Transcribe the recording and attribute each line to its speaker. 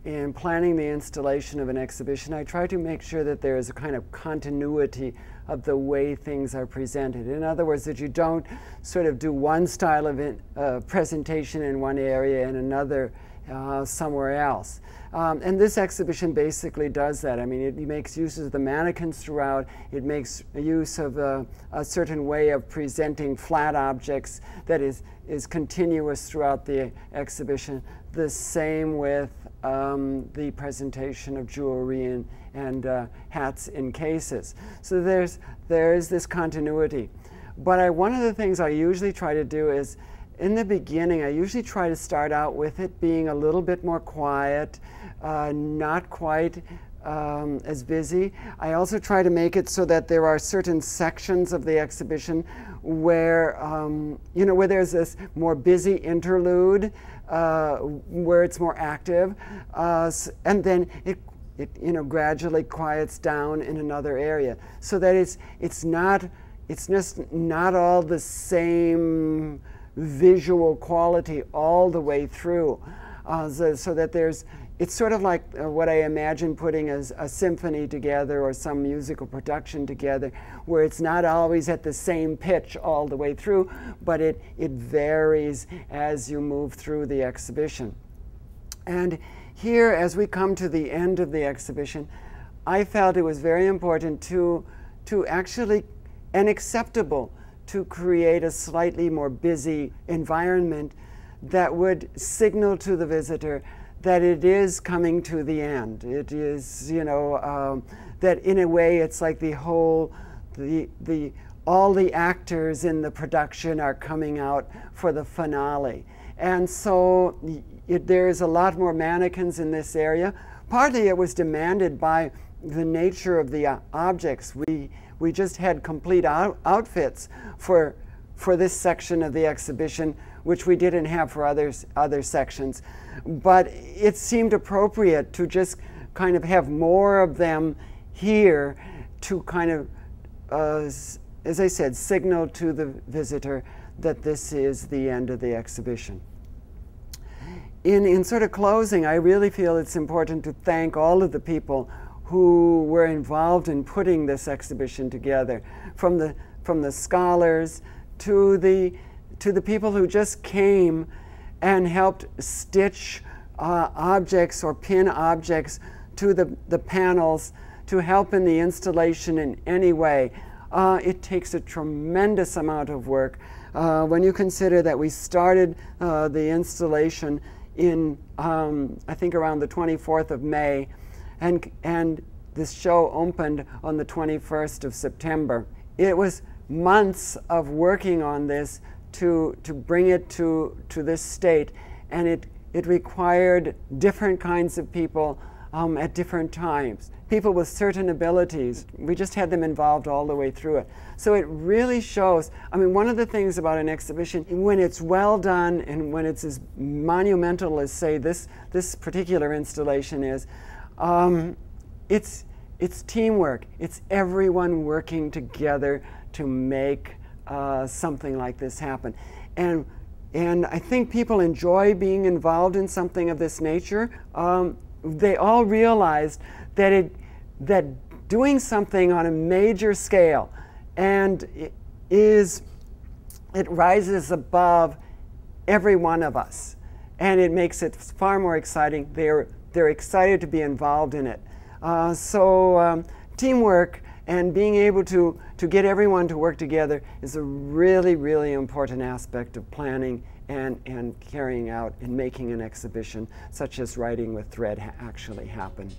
Speaker 1: in planning the installation of an exhibition, I try to make sure that there is a kind of continuity of the way things are presented. In other words, that you don't sort of do one style of presentation in one area and another somewhere else. And this exhibition basically does that. I mean, it makes use of the mannequins throughout. It makes use of a certain way of presenting flat objects that is continuous throughout the exhibition. The same with the presentation of jewelry and hats in cases. So there is this continuity. But one of the things I usually try to do is, in the beginning, I usually try to start out with it being a little bit more quiet, not quite as busy. I also try to make it so that there are certain sections of the exhibition where, where there's this more busy interlude, where it's more active, and then it gradually quiets down in another area, so that it's just not all the same visual quality all the way through, so that it's sort of like what I imagine putting a symphony together or some musical production together, where it's not always at the same pitch all the way through, but it varies as you move through the exhibition. And here, as we come to the end of the exhibition, I felt it was very important to actually, and acceptable, to create a slightly more busy environment that would signal to the visitor that it is coming to the end. It is, that in a way it's like all the actors in the production are coming out for the finale. And so there's a lot more mannequins in this area. Partly it was demanded by the nature of the objects. We just had complete outfits for this section of the exhibition, which we didn't have for other sections. But it seemed appropriate to just kind of have more of them here to kind of, as I said, signal to the visitor that this is the end of the exhibition. In sort of closing, I really feel it's important to thank all of the people who were involved in putting this exhibition together, from the scholars to the people who just came and helped stitch objects or pin objects to the panels to help in the installation in any way. It takes a tremendous amount of work. When you consider that we started the installation in, I think, around the 24th of May, and this show opened on the 21st of September. It was months of working on this to bring it to this state, and it required different kinds of people at different times. People with certain abilities. We just had them involved all the way through it. So it really shows, I mean, one of the things about an exhibition, when it's well done and when it's as monumental as, say, this particular installation is, it's teamwork. It's everyone working together to make something like this happen. And I think people enjoy being involved in something of this nature. They all realized that doing something on a major scale and it rises above every one of us, and it makes it far more exciting. They're excited to be involved in it. So teamwork and being able to get everyone to work together is a really, really important aspect of planning and carrying out and making an exhibition such as Writing with Thread actually happen.